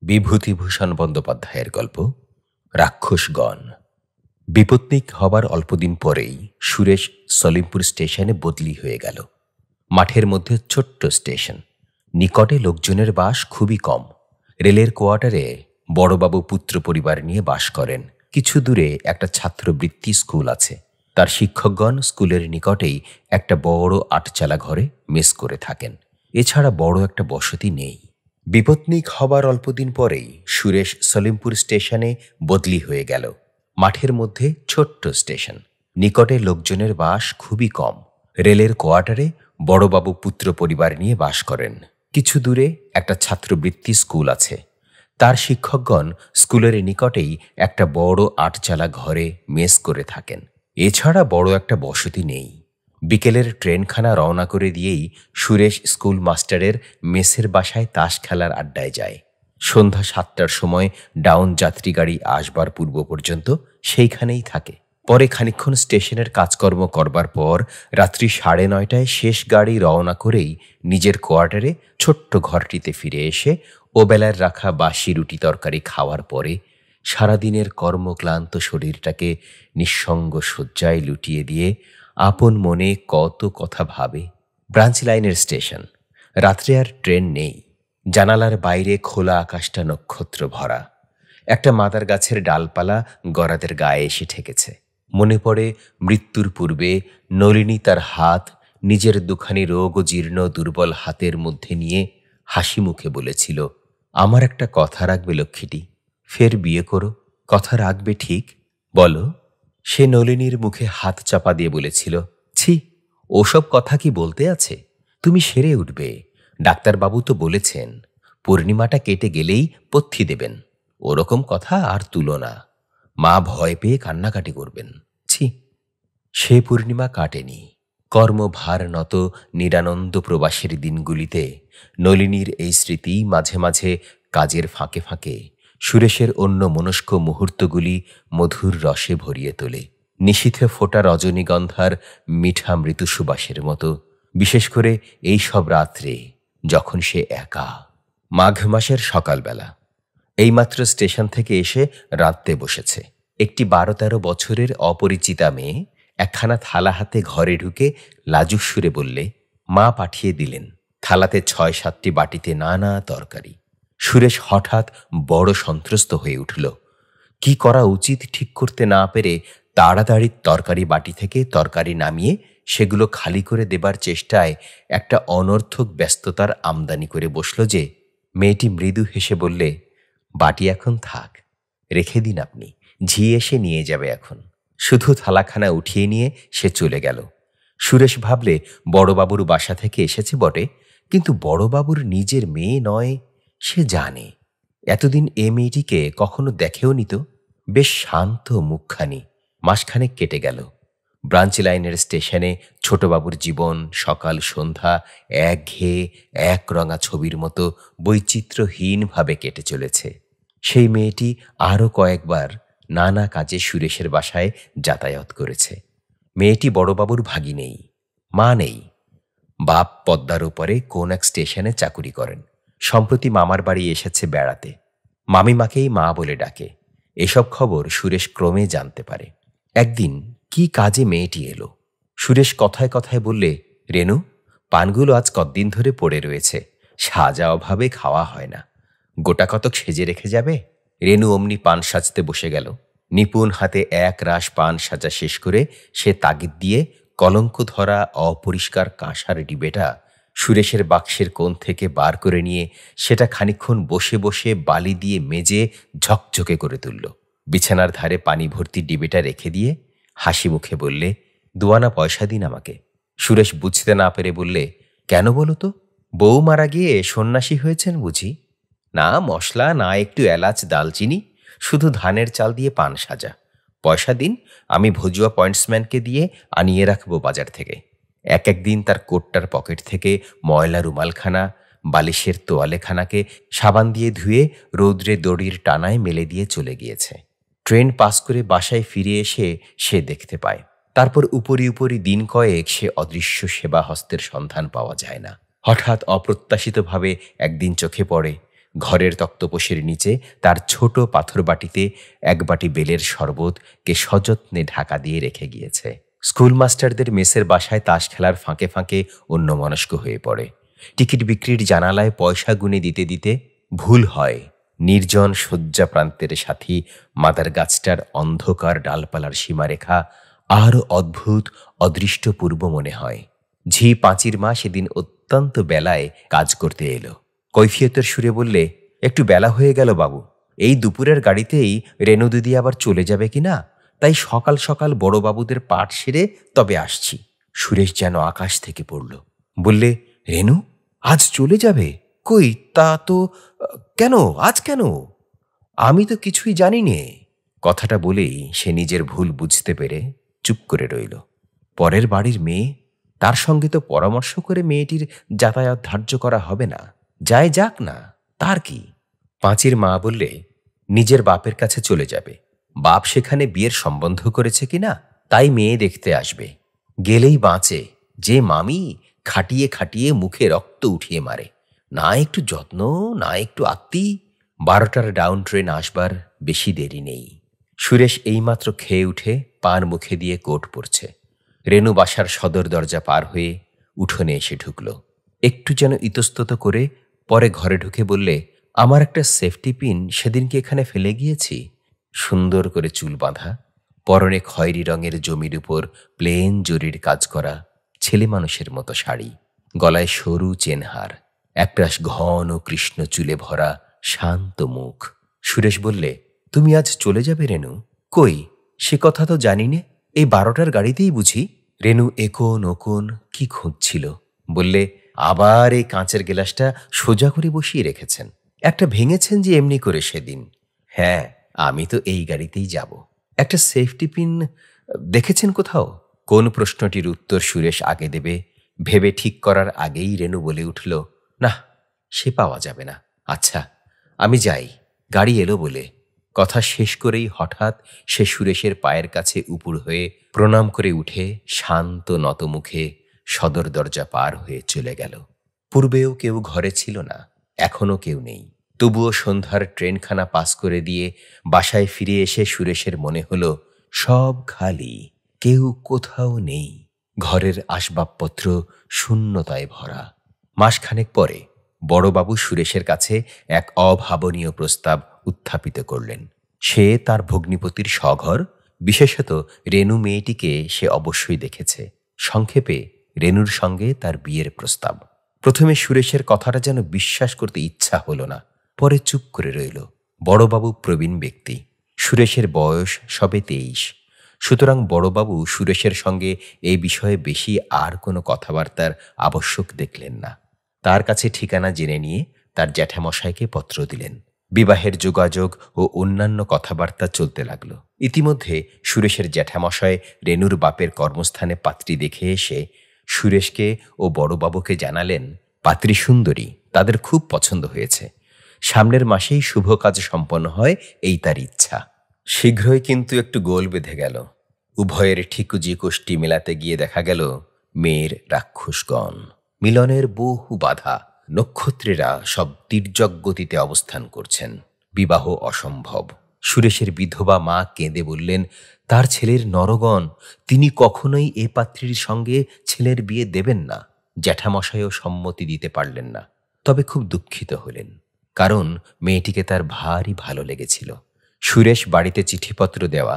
বিভূতিভূষণ বন্দ্যোপাধ্যায়ের গল্প রাক্ষসগণ। বিপত্নিক হবার অল্পদিন পরেই সুরেশ সলিমপুর স্টেশনে বদলি হয়ে গেল। মাঠের মধ্যে ছোট্ট স্টেশন, নিকটে লোকজনের বাস খুবই কম। রেলের কোয়ার্টারে বড়বাবু পুত্র পরিবার নিয়ে বাস করেন। কিছু দূরে একটা ছাত্রবৃত্তি স্কুল আছে। তার শিক্ষকগণ স্কুলের নিকটেই একটা বড় আটচালা ঘরে মেস করে থাকেন। এছাড়া বড় একটা বসতি নেই। বিপত্নিক হবার অল্পদিন পরেই সুরেশ সলিমপুর স্টেশনে বদলি হয়ে গেল। মাঠের মধ্যে ছোট্ট স্টেশন, নিকটে লোকজনের বাস খুবই কম। রেলের কোয়ার্টারে বড়বাবু পুত্র পরিবার নিয়ে বাস করেন। কিছু দূরে একটা ছাত্রবৃত্তি স্কুল আছে। তার শিক্ষকগণ স্কুলের নিকটেই একটা বড় আটচালা ঘরে মেস করে থাকেন। এছাড়া বড় একটা বসতি নেই। বিকেলের ট্রেনখানা রওনা করে দিয়েই সুরেশ স্কুল মাস্টারের মেসের বাসায় তাস খেলার আড্ডায় যায়। সন্ধ্যা 7টার সময় ডাউন যাত্রী গাড়ি আসবার পূর্ব পর্যন্ত সেইখানেই থাকে। পরে খানিকক্ষণ স্টেশনের কাজকর্ম করবার পর রাত্রি 9:30টায় শেষ গাড়ি রওনা করেই নিজের কোয়ার্টারে ছোট্ট ঘরটিতে ফিরে এসে ওবেলার রাখা বাসি রুটি তরকারি খাওয়ার পরে সারাদিনের কর্মক্লান্ত শরীরটাকে নিঃসঙ্গ শয্যায় লুটিয়ে দিয়ে আপন মনে কত কথা ভাবে। ব্রাঞ্চ লাইনের স্টেশন। রাত্রে আর ট্রেন নেই। জানালার বাইরে খোলা আকাশটা নক্ষত্র ভরা। একটা মাদার গাছের ডালপালা গরাদের গায়ে এসে ঠেকেছে। মনে পড়ে মৃত্যুর পূর্বে নলিনী তার হাত নিজের দুখানি রোগ ও জীর্ণ দুর্বল হাতের মধ্যে নিয়ে হাসি মুখে বলেছিল, আমার একটা কথা রাখবে লক্ষ্মীটি, ফের বিয়ে করো, কথা রাখবে ঠিক, বলো। সে নলিনীর মুখে হাত চাপা দিয়ে বলেছিল, ছি, ওসব কথা কি বলতে আছে? তুমি সেরে উঠবে। ডাক্তারবাবু তো বলেছেন পূর্ণিমাটা কেটে গেলেই পথ্যি দেবেন। ওরকম কথা আর তুলো না। মা ভয় পেয়ে কান্নাকাটি করবেন। ছি। সে পূর্ণিমা কাটেনি। কর্মভার নত নিরানন্দ প্রবাসের দিনগুলিতে নলিনীর এই স্মৃতি মাঝে মাঝে কাজের ফাঁকে ফাঁকে সুরেশের অন্য মনস্ক মুহূর্তগুলি মধুর রসে ভরিয়ে তোলে। নিশীথে ফোটা রজনীগন্ধার মিঠা মৃদু সুবাসের মতো, বিশেষ করে এই সব রাত্রে যখন সে একা। মাঘ মাসের সকালবেলা এইমাত্র স্টেশন থেকে এসে রাঁধতে বসেছে। একটি 12-13 বছরের অপরিচিতা মেয়ে একখানা থালা হাতে ঘরে ঢুকে লাজুক সুরে বললে, মা পাঠিয়ে দিলেন। থালাতে 6-7টি বাটিতে নানা তরকারি। সুরেশ হঠাৎ বড় সন্ত্রস্ত হয়ে উঠল। কি করা উচিত ঠিক করতে না পেরে তাড়াতাড়ি তরকারি বাটি থেকে তরকারি নামিয়ে সেগুলো খালি করে দেবার চেষ্টায় একটা অনর্থক ব্যস্ততার আমদানি করে বসল যে মেয়েটি মৃদু হেসে বললে, বাটি এখন থাক, রেখে দিন আপনি, ঝি এসে নিয়ে যাবে এখন। শুধু থালাখানা উঠিয়ে নিয়ে সে চলে গেল। সুরেশ ভাবলে বড়বাবুর বাসা থেকে এসেছে বটে, কিন্তু বড়বাবুর নিজের মেয়ে নয় সে জানে। এতদিন এ মেয়েটিকে কখনো দেখেও নিত। বেশ শান্ত মুখখানি। মাসখানেক কেটে গেল। ব্রাঞ্চ লাইনের স্টেশনে ছোটবাবুর জীবন সকাল সন্ধ্যা একঘেয়ে একরঙা ছবির মতো বৈচিত্র্যহীনভাবে কেটে চলেছে। সেই মেয়েটি আরও কয়েকবার নানা কাজে সুরেশের বাসায় যাতায়াত করেছে। মেয়েটি বড়বাবুর ভাগিনেই। মা নেই। বাপ পদ্মার উপরে কোন এক স্টেশনে চাকুরি করেন। সম্প্রতি মামার বাড়ি এসেছে বেড়াতে। মামিমাকেই মা বলে ডাকে। এসব খবর সুরেশ ক্রমে জানতে পারে। একদিন কি কাজে মেয়েটি এলো। সুরেশ কথায় কথায় বললে, রেনু, পানগুলো আজ কতদিন ধরে পড়ে রয়েছে, সাজা অভাবে খাওয়া হয় না, গোটা কতক সেজে রেখে যাবে। রেনু অমনি পান সাজতে বসে গেল। নিপুণ হাতে এক রাশ পান সাজা শেষ করে সে তাগিদ দিয়ে কলঙ্ক ধরা অপরিষ্কার কাঁসার ডিবেটা সুরেশের বাক্সের কোণ থেকে বার করে নিয়ে সেটা খানিকক্ষণ বসে বসে বালি দিয়ে মেজে ঝকঝকে করে তুলল। বিছানার ধারে পানি ভর্তি ডিবেটা রেখে দিয়ে হাসি মুখে বললে, 2 আনা পয়সা দিন আমাকে। সুরেশ বুঝতে না পেরে বললে, কেন বলো তো? বউ মারা গিয়ে সন্ন্যাসী হয়েছেন বুঝি? না মশলা, না একটু এলাচ দালচিনি, শুধু ধানের চাল দিয়ে পান সাজা। পয়সা দিন, আমি ভজুয়া পয়েন্টসম্যানকে দিয়ে আনিয়ে রাখবো বাজার থেকে। এক একদিন তার কোটটার পকেট থেকে ময়লা রুমালখানা, বালিশের তোয়ালেখানাকে সাবান দিয়ে ধুয়ে রৌদ্রে দড়ির টানায় মেলে দিয়ে চলে গিয়েছে। ট্রেন পাস করে বাসায় ফিরে এসে সে দেখতে পায়। তারপর উপরি উপরি দিন কয়েক সে অদৃশ্য সেবা হস্তের সন্ধান পাওয়া যায় না। হঠাৎ অপ্রত্যাশিতভাবে একদিন চোখে পড়ে ঘরের তক্তপোষের নিচে তার ছোট পাথর বাটিতে এক বাটি বেলের শরবতকে সযত্নে ঢাকা দিয়ে রেখে গিয়েছে। স্কুল মাস্টারদের মেসের বাসায় তাস খেলার ফাঁকে ফাঁকে অন্যমনস্ক হয়ে পড়ে। টিকিট বিক্রির জানালায় পয়সা গুনে দিতে দিতে ভুল হয় নির্জন শয্যা প্রান্তের সাথী মাদার গাছটার অন্ধকার ডালপালার সীমারেখা আরও অদ্ভুত অদৃষ্টপূর্ব মনে হয়। ঝি পাঁচির মা সেদিন অত্যন্ত বেলায় কাজ করতে এলো। কৈফিয়তের সুরে বললে, একটু বেলা হয়ে গেল বাবু, এই দুপুরের গাড়িতেই রেণু দিদি আবার চলে যাবে কিনা, তাই সকাল সকাল বড়বাবুদের পাঠ সেরে তবে আসছি। সুরেশ যেন আকাশ থেকে পড়ল। বললে, রেণু আজ চলে যাবে? কই তা তো, কেন আজ কেন? আমি তো কিছুই জানি নে। কথাটা বলেই সে নিজের ভুল বুঝতে পেরে চুপ করে রইল। পরের বাড়ির মেয়ে, তার সঙ্গে তো পরামর্শ করে মেয়েটির যাতায়াত ধার্য করা হবে না। যায় যাক না, তার কি? পাঁচির মা বললে, নিজের বাপের কাছে চলে যাবে। বাপ সেখানে বিয়ের সম্বন্ধ করেছে কিনা তাই মেয়ে দেখতে আসবে। গেলেই বাঁচে, যে মামি খাটিয়ে খাটিয়ে মুখে রক্ত উঠিয়ে মারে। না একটু যত্ন, না একটু আত্মি। 12টার ডাউন ট্রেন আসবার বেশি দেরি নেই। সুরেশ এইমাত্র খেয়ে উঠে পান মুখে দিয়ে কোট পরছে। রেণু বাসার সদর দরজা পার হয়ে উঠোনে এসে ঢুকল। একটু যেন ইতস্তত করে পরে ঘরে ঢুকে বললে, আমার একটা সেফটি পিন সেদিনকে এখানে ফেলে গিয়েছি। সুন্দর করে চুল বাঁধা, পরনে খয়েরি রঙের জমির উপর প্লেন জরির কাজ করা ছেলে মানুষের মতো শাড়ি, গলায় সরু চেনহার, একরাশ ঘন কৃষ্ণ চুলে ভরা শান্ত মুখ। সুরেশ বললে, তুমি আজ চলে যাবে রেণু? কই, সে কথা তো জানি নে। এই 12টার গাড়িতেই বুঝি? রেণু একোন ওকোন কি খুঁজছিল। বললে, আবার এই কাঁচের গ্লাসটা সোজা করে বসিয়ে রেখেছেন। একটা ভেঙেছেন যে এমনি করে সেদিন। হ্যাঁ, আমি তো এই গাড়িতেই যাব। একটা সেফটি পিন দেখেছেন কোথাও? কোন প্রশ্নটির উত্তর সুরেশ আগে দেবে ভেবে ঠিক করার আগেই রেণু বলে উঠল, না, সে পাওয়া যাবে না। আচ্ছা, আমি যাই, গাড়ি এলো বলে। কথা শেষ করেই হঠাৎ সে সুরেশের পায়ের কাছে উপুর হয়ে প্রণাম করে উঠে শান্ত নত মুখে সদর দরজা পার হয়ে চলে গেল। পূর্বেও কেউ ঘরে ছিল না, এখনো কেউ নেই। তবুও সন্ধ্যার ট্রেনখানা পাস করে দিয়ে বাসায় ফিরে এসে সুরেশের মনে হলো সব খালি, কেউ কোথাও নেই। ঘরের আসবাবপত্র শূন্যতায় ভরা। মাসখানেক পরে বড়বাবু সুরেশের কাছে এক অভাবনীয় প্রস্তাব উত্থাপিত করলেন। সে তার ভগ্নিপতির স্বঘর, বিশেষত রেণু মেয়েটিকে সে অবশ্যই দেখেছে। সংক্ষেপে রেণুর সঙ্গে তার বিয়ের প্রস্তাব। প্রথমে সুরেশের কথাটা যেন বিশ্বাস করতে ইচ্ছা হলো না, পরে চুপ করে রইল। বড়বাবু প্রবীণ ব্যক্তি, সুরেশের বয়স সবে 23। সুতরাং বড়বাবু সুরেশের সঙ্গে এই বিষয়ে বেশি আর কোনো কথাবার্তার আবশ্যক দেখলেন না। তার কাছে ঠিকানা জেনে নিয়ে তার জ্যাঠামশাইকে পত্র দিলেন। বিবাহের যোগাযোগ ও অন্যান্য কথাবার্তা চলতে লাগল। ইতিমধ্যে সুরেশের জ্যাঠামশাই রেণুর বাপের কর্মস্থানে পাত্রী দেখে এসে সুরেশকে ও বড়বাবুকে জানালেন, পাত্রী সুন্দরী, তাদের খুব পছন্দ হয়েছে। সামনের মাসেই শুভ কাজ সম্পন্ন হয়, এই তার ইচ্ছা। শীঘ্রই কিন্তু একটু গোল বেঁধে গেল। উভয়ের ঠিকুজি কোষ্ঠী মেলাতে গিয়ে দেখা গেল মেয়ের রাক্ষসগণ। মিলনের বহু বাধা, নক্ষত্রেরা সব তির্যক গতিতে অবস্থান করছেন। বিবাহ অসম্ভব। সুরেশের বিধবা মা কেঁদে বললেন, তার ছেলের নরগণ, তিনি কখনোই এ পাত্রীর সঙ্গে ছেলের বিয়ে দেবেন না। জ্যাঠামশাইও সম্মতি দিতে পারলেন না। তবে খুব দুঃখিত হলেন, কারণ মেয়েটিকে তার ভারী ভালো লেগেছিল। সুরেশ বাড়িতে চিঠিপত্র দেওয়া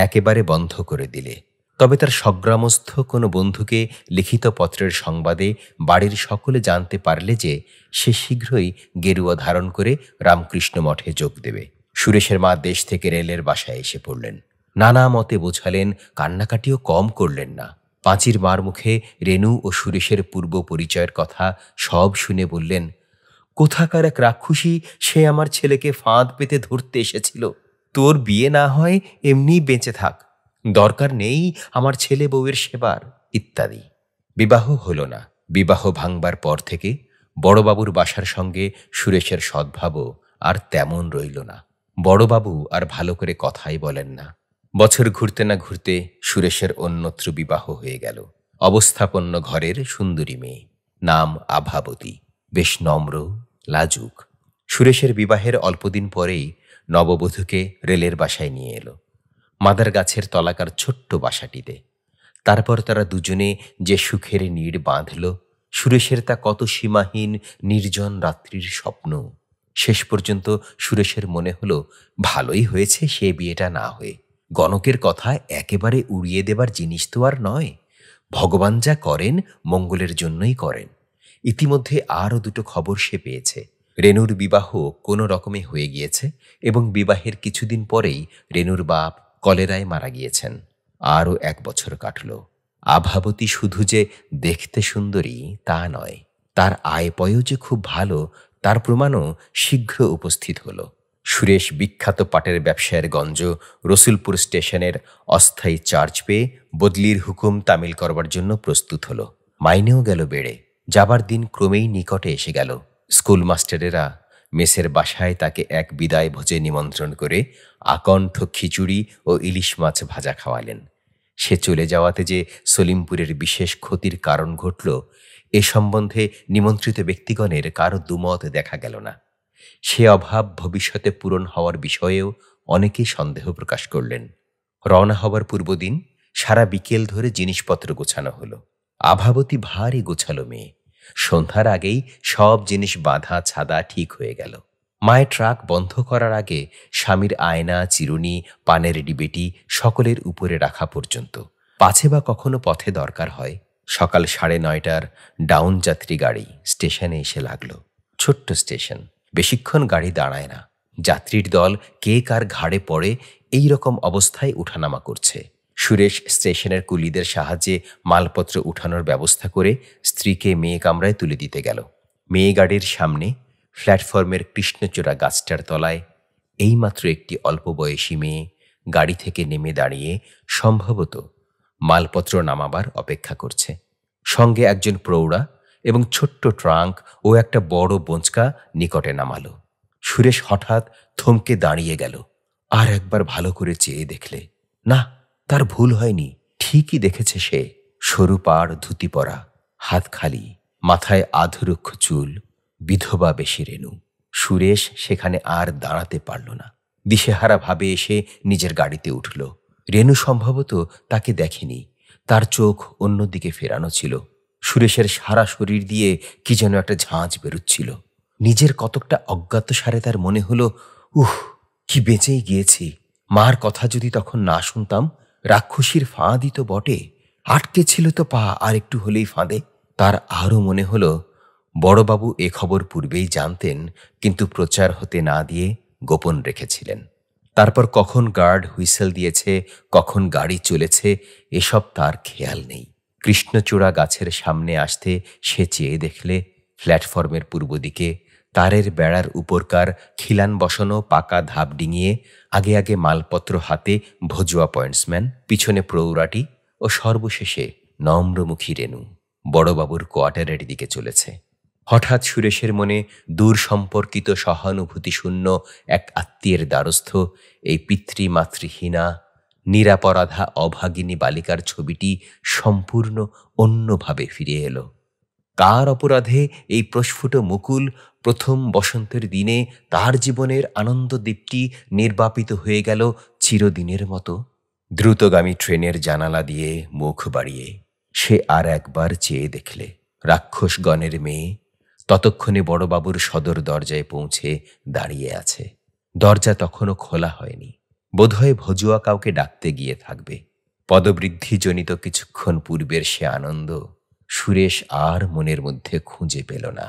একেবারে বন্ধ করে দিলে। তবে তার সগ্রামস্থ কোনো বন্ধুকে লিখিত পত্রের সংবাদে বাড়ির সকলে জানতে পারলে যে সে শীঘ্রই গেরুয়া ধারণ করে রামকৃষ্ণ মঠে যোগ দেবে। সুরেশের মা দেশ থেকে রেলের বাসায় এসে পড়লেন। নানা মতে বোঝালেন, কান্নাকাটিও কম করলেন না। পাঁচির মার মুখে রেণু ও সুরেশের পূর্ব পরিচয়ের কথা সব শুনে বললেন, কোথাকার এক রাক্ষসী সে আমার ছেলেকে ফাঁদ পেতে ধরতে এসেছিল। তোর বিয়ে না হয় এমনি বেঁচে থাক, দরকার নেই আমার ছেলে বউয়ের সেবার, ইত্যাদি। বিবাহ হল না। বিবাহ ভাঙবার পর থেকে বড়বাবুর বাসার সঙ্গে সুরেশের সদ্ভাবও আর তেমন রইল না। বড়বাবু আর ভালো করে কথাই বলেন না। বছর ঘুরতে না ঘুরতে সুরেশের অন্যত্র বিবাহ হয়ে গেল। অবস্থাপন্ন ঘরের সুন্দরী মেয়ে, নাম আভাবতী, বেশ নম্র, লাজুক। সুরেশের বিবাহের অল্পদিন পরেই নববধূকে রেলের বাসায় নিয়ে এলো, মাদার গাছের তলাকার ছোট্ট বাসাটিতে। তারপর তারা দুজনে যে সুখের নীড় বাঁধল, সুরেশের তা কত সীমাহীন নির্জন রাত্রির স্বপ্ন। শেষ পর্যন্ত সুরেশের মনে হলো ভালোই হয়েছে সে বিয়েটা না হয়ে। গণকের কথা একেবারে উড়িয়ে দেবার জিনিস তো আর নয়। ভগবান যা করেন মঙ্গলের জন্যই করেন। ইতিমধ্যে আরও দুটো খবর সে পেয়েছে। রেনুর বিবাহ কোনো রকমে হয়ে গিয়েছে এবং বিবাহের কিছুদিন পরেই রেনুর বাপ কলেরায় মারা গিয়েছেন। আরও 1 বছর কাটল। আভাবতী শুধু যে দেখতে সুন্দরী তা নয়, তার আয়-পয়ও যে খুব ভালো তার প্রমাণও শীঘ্র উপস্থিত হল। সুরেশ বিখ্যাত পাটের ব্যবসায়ের গঞ্জ রসুলপুর স্টেশনের অস্থায়ী চার্জ পেয়ে বদলির হুকুম তামিল করবার জন্য প্রস্তুত হল। মাইনেও গেল বেড়ে। যাবার দিন ক্রমেই নিকটে এসে গেল। স্কুল মাস্টারেরা মেসের বাসায় তাকে এক বিদায় ভোজে নিমন্ত্রণ করে আকণ্ঠ খিচুড়ি ও ইলিশ মাছ ভাজা খাওয়ালেন। সে চলে যাওয়াতে যে সলিমপুরের বিশেষ ক্ষতির কারণ ঘটল, এ সম্বন্ধে নিমন্ত্রিত ব্যক্তিগণের কারো দুমত দেখা গেল না। সে অভাব ভবিষ্যতে পূরণ হওয়ার বিষয়েও অনেকেই সন্দেহ প্রকাশ করলেন। রওনা হবার পূর্বদিন সারা বিকেল ধরে জিনিসপত্র গোছানো হলো। আভাবতী ভারী গোছালো মেয়ে। সন্ধ্যার আগেই সব জিনিস বাঁধা ছাদা ঠিক হয়ে গেল। মায়ের ট্রাক বন্ধ করার আগে স্বামীর আয়না, চিরুনি, পানের ডিবেটি সকলের উপরে রাখা পর্যন্ত। পাছে বা কখনো পথে দরকার হয়। সকাল 9:30টার ডাউন যাত্রী গাড়ি স্টেশনে এসে লাগলো। ছোট্ট স্টেশন, বেশিক্ষণ গাড়ি দাঁড়ায় না। যাত্রীর দল কে কার ঘাড়ে পড়ে এই রকম অবস্থায় উঠানামা করছে। সুরেশ স্টেশনের কুলিদের সাহায্যে মালপত্র উঠানোর ব্যবস্থা করে স্ত্রীকে মেয়ে কামরায় তুলে দিতে গেল। মেয়ে গাড়ির সামনে প্ল্যাটফর্মের কৃষ্ণচূড়া গাছটার তলায় এইমাত্র একটি অল্প বয়সী মেয়ে গাড়ি থেকে নেমে দাঁড়িয়ে সম্ভবত মালপত্র নামাবার অপেক্ষা করছে। সঙ্গে একজন প্রৌঢ়া এবং ছোট্ট ট্রাঙ্ক ও একটা বড় বোঁচকা নিকটে নামালো। সুরেশ হঠাৎ থমকে দাঁড়িয়ে গেল। আর একবার ভালো করে চেয়ে দেখলে, না, তার ভুল হয়নি। ঠিকই দেখেছে সে। সরু পাড় ধুতি পরা, হাত খালি, মাথায় আধরুক্ষ চুল, বিধবা বেশি রেনু। সুরেশ সেখানে আর দাঁড়াতে পারল না। দিশেহারা ভাবে এসে নিজের গাড়িতে উঠল। রেনু সম্ভবত তাকে দেখেনি। তার চোখ অন্যদিকে ফেরানো ছিল। সুরেশের সারা শরীর দিয়ে কি যেন একটা ঝাঁঝ বেরুচ্ছিল। নিজের কতকটা অজ্ঞাতসারে তার মনে হলো, কি বেঁচেই গিয়েছি। মার কথা যদি তখন না শুনতাম, রাক্ষসীর ফাঁদই তো বটে। আটকে ছিল তো পা, আর একটু হলেই ফাঁদে। তার আরও মনে হলো বড়বাবু এ খবর পূর্বেই জানতেন, কিন্তু প্রচার হতে না দিয়ে গোপন রেখেছিলেন। তারপর কখন গার্ড হুইসেল দিয়েছে, কখন গাড়ি চলেছে, এসব তার খেয়াল নেই। কৃষ্ণচূড়া গাছের সামনে আসতে সে চেয়ে দেখলে প্ল্যাটফর্মের পূর্ব দিকে তারের বেড়ার উপরকার খিলান বসানো পাকা ধাপ ডিঙিয়ে আগে আগে মালপত্র হাতে ভজুয়া পয়েন্টসম্যান, পিছনে প্রৌঢ়াটি ও সর্বশেষে নম্রমুখী রেনু বড়বাবুর কোয়ার্টারের দিকে চলেছে। হঠাৎ সুরেশের মনে দূর সম্পর্কিত সহানুভূতিশূন্য এক আত্মীয়ের দ্বারস্থ এই পিতৃমাতৃহীনা নিরাপরাধা অভাগিনী বালিকার ছবিটি সম্পূর্ণ অন্যভাবে ফিরে এলো। কার অপরাধে এই প্রস্ফুট মুকুল প্রথম বসন্তের দিনে তার জীবনের আনন্দদ্বীপটি নির্বাপিত হয়ে গেল চিরদিনের মতো? দ্রুতগামী ট্রেনের জানালা দিয়ে মুখ বাড়িয়ে সে আর একবার চেয়ে দেখলে রাক্ষসগণের মেয়ে ততক্ষণে বড়বাবুর সদর দরজায় পৌঁছে দাঁড়িয়ে আছে। দরজা তখনও খোলা হয়নি। বোধহয় ভজুয়া কাউকে ডাকতে গিয়ে থাকবে। পদবৃদ্ধিজনিত কিছুক্ষণ পূর্বের সে আনন্দ সুরেশ আর মনের মধ্যে খুঁজে পেল না।